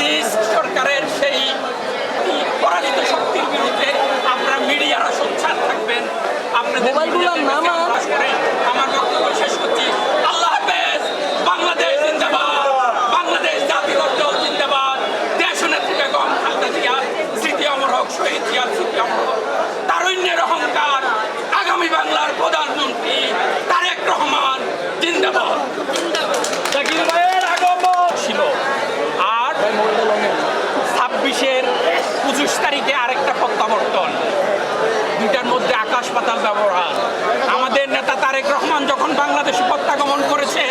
Fascist সরকারের সেই পরাজিত শক্তির বিরুদ্ধে আপনারা মিডিয়ারা সোচ্চার থাকবেন। আপনাদের আমার বক্তব্য শেষ করছি। আল্লাহ হাফেজ। বাংলাদেশ জিন্দাবাদ, বাংলাদেশ জাতীয়তাবাদী দল জিন্দাবাদ, দেশনেত্রী বেগম খালেদা জিয়া স্মৃতি অমর হোক, শহীদ জিয়ার স্মৃতি অমর হোক, তারুণ্যের অহংকার আগামী বাংলার প্রধানমন্ত্রী তারেক রহমান জিন্দাবাদ। জাকির ভাইয়ের আগমন ছিল। আর 26-এর 25 তারিখে আরেকটা প্রত্যাবর্তন, দুইটার মধ্যে আকাশ পাতাল ব্যবহার। আমাদের নেতা তারেক রহমান যখন বাংলাদেশে প্রত্যাগমন করেছে,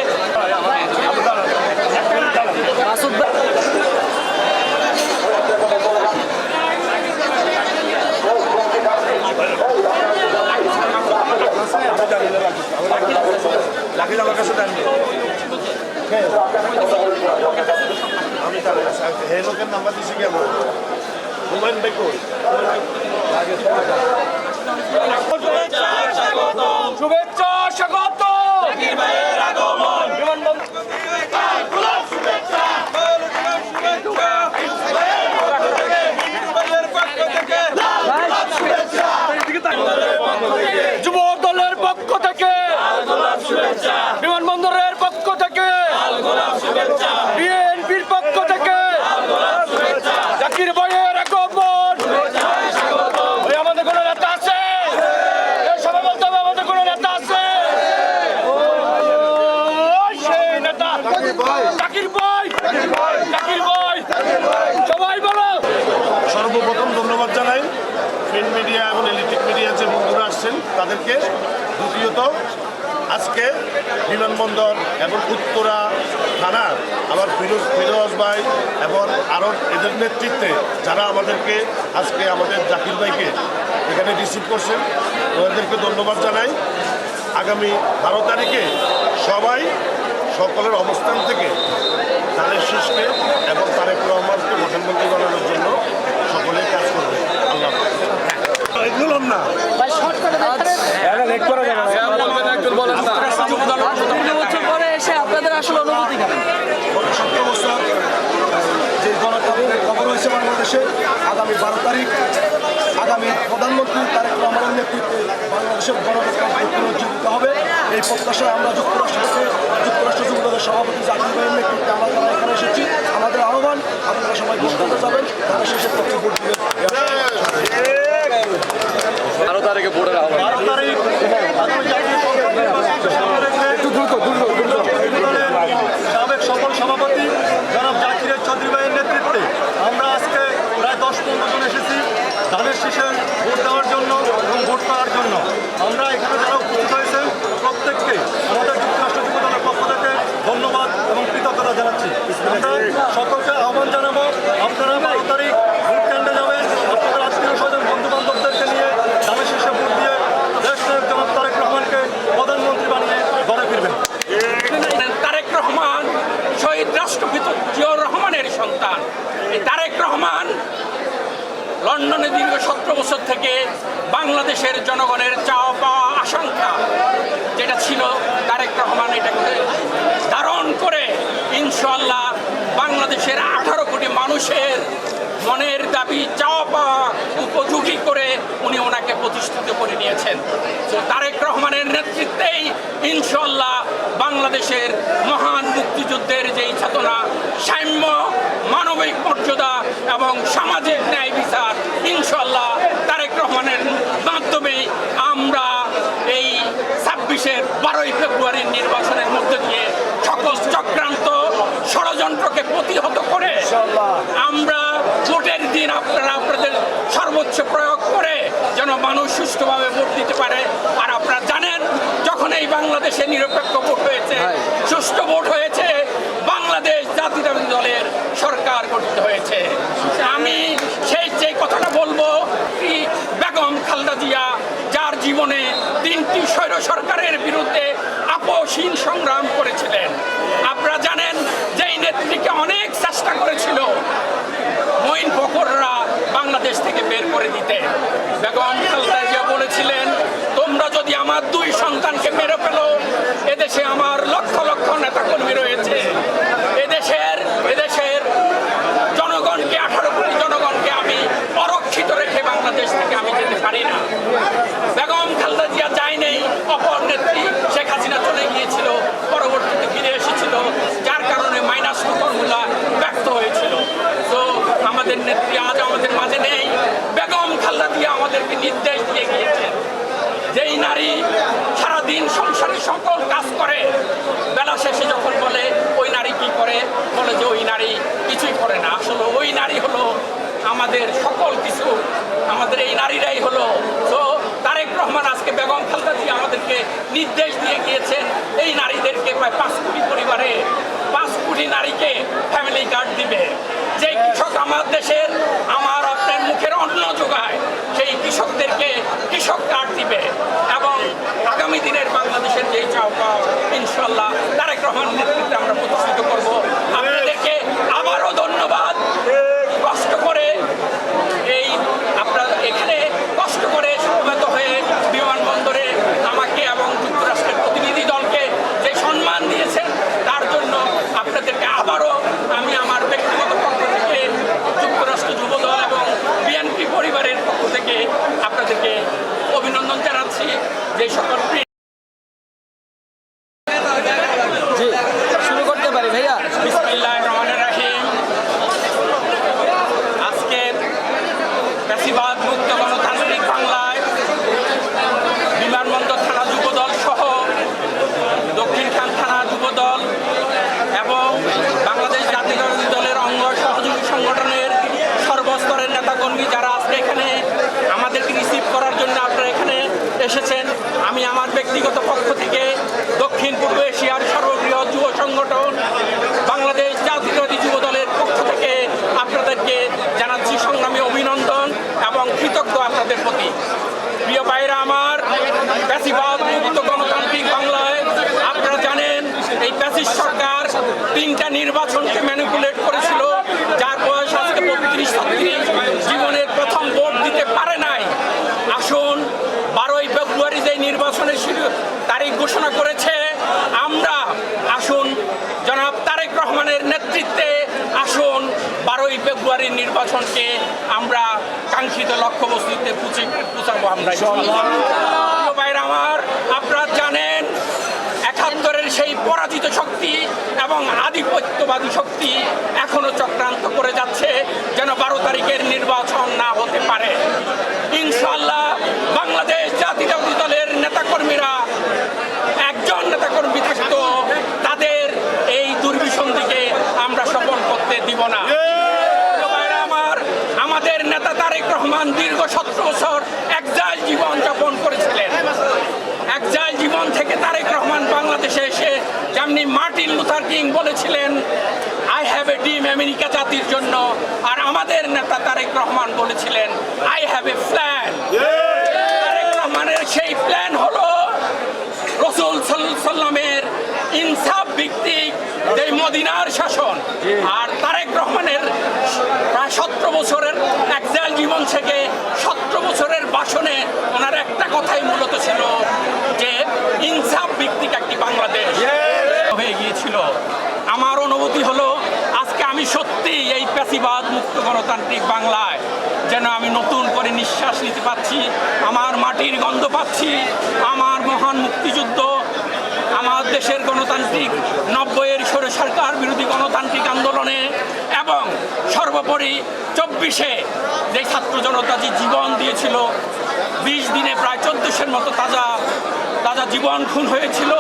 লোকের নাম্বার দিছি কেমন মোবাইল দেখুন। শুভেচ্ছা স্বাগত। যুব দলের পক্ষ থেকে, বিমানবন্দরের পক্ষ থেকে, বিএনপির পক্ষ থেকে জাকির ভাইয়ের আগমন। আমাদের কোন নেতা আছে? সবাই বলতে হবে আমাদের কোন নেতা আছে? সেই নেতা জাকির ভাই, জাকির ভাই, সবাই বলো। সর্বপ্রথম ধন্যবাদ জানাই প্রিন্ট মিডিয়া এবং ইলেকট্রিক মিডিয়া যে বন্ধুরা আসছেন তাদেরকে। দ্বিতীয়ত, আজকে বিমানবন্দর এবং উত্তরা থানার আমার ফিরোজ ভাই এবং আরও এদের নেতৃত্বে যারা আমাদেরকে আজকে আমাদের জাকির ভাইকে এখানে রিসিভ করছেন, ওদেরকে ধন্যবাদ জানাই। আগামী 12 তারিখে সবাই সকলের অবস্থান থেকে ধানের শীষকে এবং তারেক রহমানকে প্রধানমন্ত্রী বানানোর জন্য সকলে কাজ করবে। আল্লাহ এগুলাম না আপনাদের আসলে অনুভূতি কেমন? 17 বছর যে গণতন্ত্রের খবর হয়েছে বাংলাদেশে, আগামী 12 তারিখ আগামী প্রধানমন্ত্রী তারেক রহমানের নেতৃত্বে বাংলাদেশের গণতন্ত্র পুনরুজ্জীবিত হবে। এই প্রত্যাশায় আমরা যুক্তরাষ্ট্র যুবদলের সভাপতি জাকির ভাইয়ের নেতৃত্বে আমরা যারা এখানে এসেছি, আমাদের আহ্বান আপনারা সবাই বুঝতে যাবেন, তারা শেষের পক্ষে ভোট দিবেন। 12 তারিখে ভোটের আহ্বান। 12 তারিখ সাবেক সফল সভাপতি জনাব জাকির চৌধুরী ভাইয়ের নেতৃত্বে আমরা আজকে প্রায় 10-15 জন এসেছি ধানের শীষে ভোট দেওয়ার জন্য এবং ভোট পাওয়ার জন্য। আমরা এখানে যারা উপস্থিত হয়েছেন প্রত্যেককে আমাদের যুক্তরাষ্ট্র যুব দলের পক্ষ থেকে ধন্যবাদ এবং কৃতজ্ঞতা জানাচ্ছি। আমরা সকলকে আহ্বান জানাবো, আপনারা 12 তারিখ ভোট কেন্দ্রে যাবেন, আপনাদের আত্মীয় স্বজন বন্ধু বান্ধবদেরকে নিয়ে ধানের শীষে ভোট দিয়ে দেশ নায়ক জনাব তারেক রহমানকে প্রধানমন্ত্রী বানিয়ে ঘরে ফিরবেন। তারেক রহমান শহীদ রাষ্ট্রপিতা জিয়াউর রহমানের সন্তান। এই তারেক রহমান লন্ডনে দীর্ঘ 17 বছর থেকে বাংলাদেশের জনগণের চাওয়া পাওয়া আকাঙ্ক্ষা যেটা ছিল, তারেক রহমান এটাকে ধারণ করে ইনশাআল্লাহ বাংলাদেশের 18 কোটি মানুষের মনের দাবি চাওয়া পাওয়া উপযোগী করে উনি ওনাকে প্রতিষ্ঠিত করে নিয়েছেন। তো তারেক রহমানের নেতৃত্বেই ইনশাআল্লাহ বাংলাদেশের মহান মুক্তিযুদ্ধের যেই চেতনা, সাম্য, মানবিক মর্যাদা এবং সামাজিক ন্যায় বিচার ইনশাআল্লাহ তারেক রহমানের মাধ্যমে আমরা এই 26-এর 12ই ফেব্রুয়ারির নির্বাচনের মধ্যে দিয়ে সকল চক্রান্ত ষড়যন্ত্রকে প্রতিহত করে আমরা ভোটের দিন আপনারা আপনাদের সর্বোচ্চ প্রয়োগ করে যেন মানুষ সুষ্ঠুভাবে ভোট দিতে পারে। আর আপনারা জানেন, যখন এই বাংলাদেশে নিরপেক্ষ ভোট হয়েছে, সুষ্ঠু ভোট হয়েছে, বাংলাদেশ জাতীয়তাবাদী দলের সরকার গঠিত হয়েছে। আমি যে কথাটা বলবো, বেগম খালেদা জিয়া যার জীবনে 3টি স্বৈর সরকারের বিরুদ্ধে আপোষহীন সংগ্রাম করেছিলেন। আপনারা জানেন যে এই নেত্রীকে অনেক চেষ্টা করেছিল মঈন ফখররা বাংলাদেশ থেকে বের করে দিতে। বেগম খালেদা জিয়া বলেছিলেন, তোমরা যদি আমার 2 সন্তানকে মেরে ফেলো, এদেশে আমার লক্ষ লক্ষ নেতাকর্মী রয়েছে, এদেশের অরক্ষিত রেখে বাংলাদেশ থেকে আমি যেতে পারি না। বেগম খালেদা জিয়া যায় নেই, অপর নেত্রী শেখ হাসিনা চলে গিয়েছিল, পরবর্তীতে ফিরে এসেছিল, যার কারণে -2 ফর্মুলা ব্যর্থ হয়েছিল। তো আমাদের নেত্রী আজ আমাদের মাঝে নেই। বেগম খালেদা জিয়া আমাদেরকে নির্দেশ দিয়ে গিয়েছেন, যেই নারী সারাদিন সংসারের সকল কাজ করে, বেলা শেষে যখন বলে ওই নারী কি করে, বলে যে ওই নারী কিছুই করে না। আসলে ওই নারী হলো আমাদের সকল কিছু, আমাদের এই নারীরাই হলো। তো তারেক রহমান আজকে বেগম খালেদা জিয়া আমাদেরকে নির্দেশ দিয়ে গিয়েছেন, এই নারীদেরকে প্রায় 5 কোটি পরিবারে 5 কোটি নারীকে ফ্যামিলি কার্ড দিবে। যে কৃষক আমার দেশের আমার আপনার মুখের অন্ন যোগায়, সেই কৃষকদেরকে কৃষক কার্ড দিবে। এবং আগামী দিনের বাংলাদেশের যেই চাওয়া ইনশাল্লাহ তারেক রহমানের নেতৃত্বে আমরা প্রতিষ্ঠিত করব। আপনাদেরকে আবারও ধন্যবাদ। কষ্ট করে এই আপনারা এখানে কষ্ট করে সমবেত হয়ে বিমানবন্দরে আমাকে এবং যুক্তরাষ্ট্রের প্রতিনিধি দলকে যে সম্মান দিয়েছেন, তার জন্য আপনাদেরকে আবারও আমি আমার ব্যক্তিগত পক্ষ থেকে, যুক্তরাষ্ট্র যুবদল এবং বিএনপি পরিবারের পক্ষ থেকে আপনাদেরকে অভিনন্দন জানাচ্ছি। যে সকল শুরু করতে পারি ভাইয়া। বিসমিল্লাহির রহমানির রহিম। আজকে ফ্যাসিবাদ মুক্ত গণতান্ত্রিক বাংলায় বিমানবন্দর থানা যুবদল সহ দক্ষিণখান থানা যুবদল এবং বাংলাদেশ জাতীয়তাবাদী দলের অঙ্গ সহযোগী সংগঠনের সর্বস্তরের নেতাকর্মী যারা আজকে এখানে আমাদেরকে রিসিভ করার জন্য আপনারা এখানে এসেছেন, আমি আমার ব্যক্তিগত পক্ষ থেকে দক্ষিণ পূর্ব এশিয়ার সর্ববৃহৎ যুব সংগঠন বাংলাদেশ জাতীয়তাবাদী যুব দলের পক্ষ থেকে আপনাদেরকে জানাচ্ছি সংগ্রামী অভিনন্দন এবং কৃতজ্ঞ আপনাদের প্রতি। প্রিয় ভাইরা আমার, ফ্যাসিবাদ মুক্ত গণতান্ত্রিক বাংলায় আপনারা জানেন এই ফ্যাসিস্ট সরকার 3টা নির্বাচনকে ম্যানিপুলেট করেছিল, যার বয়স আজকে 32-33, জীবনের প্রথম ভোট দিতে পারে নাই। আসুন 12ই ফেব্রুয়ারি যে নির্বাচনের তারিখ ঘোষণা করেছে, আমরা আসুন জনাব তারেক রহমানের নেতৃত্বে আসুন 12ই ফেব্রুয়ারির নির্বাচনকে আমরা কাঙ্ক্ষিত লক্ষ্যবস্তুতে পৌঁছাবো আমরা। ভাইরা আমার, আপনারা জানেন 71-এর সেই পরাজিত শক্তি এবং আধিপত্যবাদী শক্তি এখনো চক্রান্ত করে যাচ্ছে যেন 12 তারিখের নির্বাচন না হতে পারে। ইনশাআল্লাহ বাংলাদেশ জাতীয়তাবাদী দলের নেতাকর্মীরা, একজন নেতাকর্মী থাকতো, তাদের এই দুর্বিসন্ধিকে আমরা সফল করতে দিব না। আমাদের নেতা তারেক রহমান দীর্ঘ 17 বছর একজাইল জীবন যাপন করেছিলেন। একজাইল জীবন থেকে তারেক রহমান বাংলাদেশে এসে যেমনি মার্টিন লুথার কিং বলেছিলেন, I have a dream America জাতির জন্য, আর আমাদের নেতা তারেক রহমান বলেছিলেন, I have a plan. Tarique রহমানের সেই প্ল্যান হলো রাসূল সাল্লাল্লাহু আলাইহি সাল্লামের ইনসাফ ভিত্তিক যে মদিনার শাসন। আর তারেক রহমানের প্রায় 17 বছরের একজাইল জীবন থেকে 17 বছরের ভাষণে ওনার একটা কথাই মূলত ছিল যে ইনসাফ ভিত্তিক একটি বাংলাদেশ হয়ে গিয়েছিল। আমার অনুভূতি হলো আজকে আমি সত্যি এই ফ্যাসিবাদ মুক্ত গণতান্ত্রিক বাংলায় যেন আমি নতুন করে নিঃশ্বাস নিতে পারছি, আমার মাটির গন্ধ পাচ্ছি, আমার মহান মুক্তিযুদ্ধ, আমার দেশের গণতান্ত্রিক 90-এর সরকার বিরোধী গণতান্ত্রিক আন্দোলনে এবং সর্বোপরি 24-এ যে ছাত্র জনতা যে জীবন দিয়েছিল, 20 দিনে প্রায় 1400-এর মতো তাজা জীবন খুন হয়েছিল,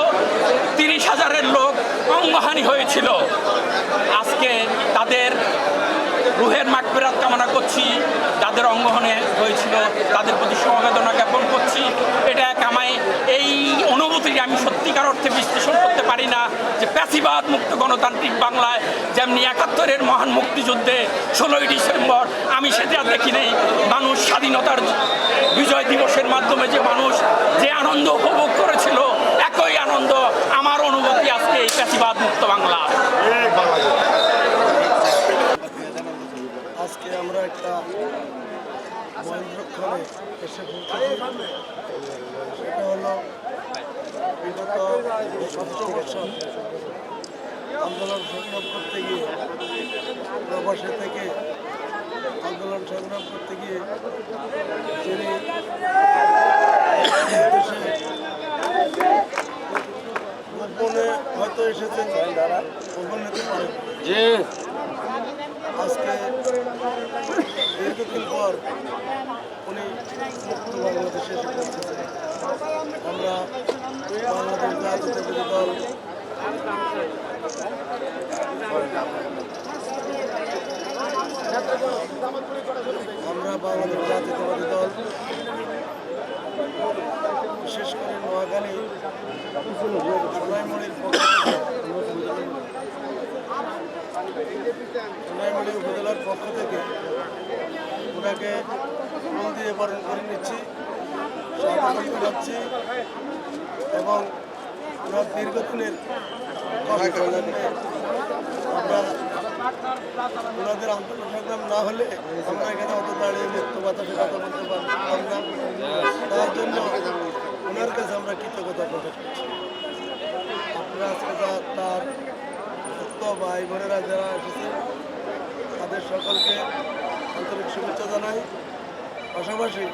30,000-এর লোক অঙ্গহানি হয়েছিল। আজকে তাদের রুহের মাগফিরাত কামনা করছি, যাদের অঙ্গহানি হয়েছিল তাদের প্রতি সমবেদনা জ্ঞাপন করছি। এটা কামাই এই অনুভূতি আমি সত্যিকার অর্থে বিশ্লেষণ করতে পারি না যে ফ্যাসিবাদ মুক্ত গণতান্ত্রিক বাংলায় যেমনি 71-এর মহান মুক্তিযুদ্ধে 16ই ডিসেম্বর আমি সেটা দেখি নেই, মানুষ স্বাধীনতার বিজয় দিবসের মাধ্যমে যে মানুষ যে আনন্দ উপভোগ করেছিল, একই আনন্দ আমার অনুভূতি আজকে এই ফ্যাসিবাদ মুক্ত বাংলা। আজকে আমরা একটা মহেন্দ্রক্ষণে এসে পৌঁছেছি। সেটা হলো বিগত 17 বছর আন্দোলন সংগ্রাম করতে গিয়ে প্রবাসী থেকে আন্দোলন সংগ্রাম করতে গিয়ে তিনি দেশে গোপনে হয়তো এসেছেন, গোপন হতে পারেন। আজকে দীর্ঘদিন পর উনি মুক্ত বাংলাদেশে এসে পৌঁছেছেন। আমরা বাংলাদেশ জাতীয়তাবাদী দল বিশেষ করে নোয়াখালী সোনাইমুড়ির সোনাইমুড়ি উপজেলার পক্ষ থেকে ওনাকে ফুল দিয়ে বরণ করে নিচ্ছি, স্বাগত জানাচ্ছি এবং ওনার দীর্ঘদিনের কষ্ট আমরা ওনাদের আন্দোলন সংগ্রাম না হলে আমরা এখানে অত দাঁড়িয়ে মৃত্যু বাতাসে কথা বলতে পারতাম না। তার জন্য ওনার কাছে আমরা কৃতজ্ঞতা প্রকাশ করছি। আপনারা আজকে তার ভক্ত ভাই বোনেরা যারা এসেছেন তাদের সকলকে আন্তরিক শুভেচ্ছা জানাই। পাশাপাশি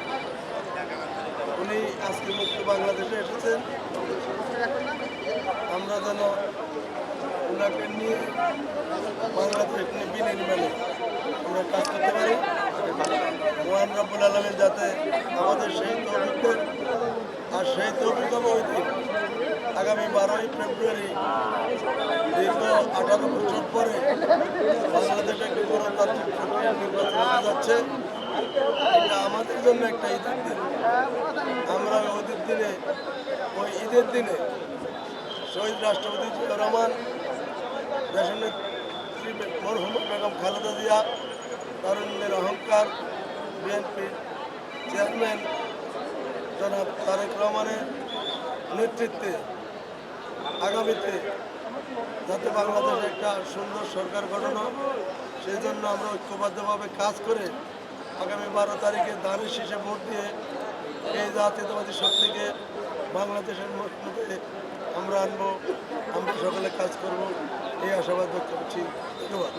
উনি আজকে মুক্ত বাংলাদেশে এসেছেন, আমরা যেন ওনাকে নিয়ে বাংলাদেশ নিয়ে বিনির্মাণে আমরা কাজ করতে পারি। মহান রব্বুল আলমীর যাতে আমাদের সেই তৌফিক দেন, আর সেই তৌফিক হবে ওই দিন আগামী 12ই ফেব্রুয়ারি দীর্ঘ 18 বছর পরে বাংলাদেশে একটি গণতান্ত্রিক প্রক্রিয়া নির্বাচন হতে যাচ্ছে। এটা আমাদের জন্য একটা ঈদের দিন। আমরা ওই ঈদের দিনে শহীদ রাষ্ট্রপতি জিয়াউর রহমান, দেশনেত্রী মরহুমা বেগম খালেদা জিয়া, তারুণ্যের অহংকার বিএনপির চেয়ারম্যান জনাব তারেক রহমানের নেতৃত্বে আগামীতে যাতে বাংলাদেশে একটা সুন্দর সরকার গঠন হয়, সেই জন্য আমরা ঐক্যবদ্ধভাবে কাজ করে আগামী 12 তারিখে ধানের শীষে ভোট দিয়ে এই জাতীয়তাবাদী শক্তিকে বাংলাদেশের মধ্যে আমরা আনবো। আমরা সকলে কাজ করব এই আশাবাদ ব্যক্ত করছি। ধন্যবাদ।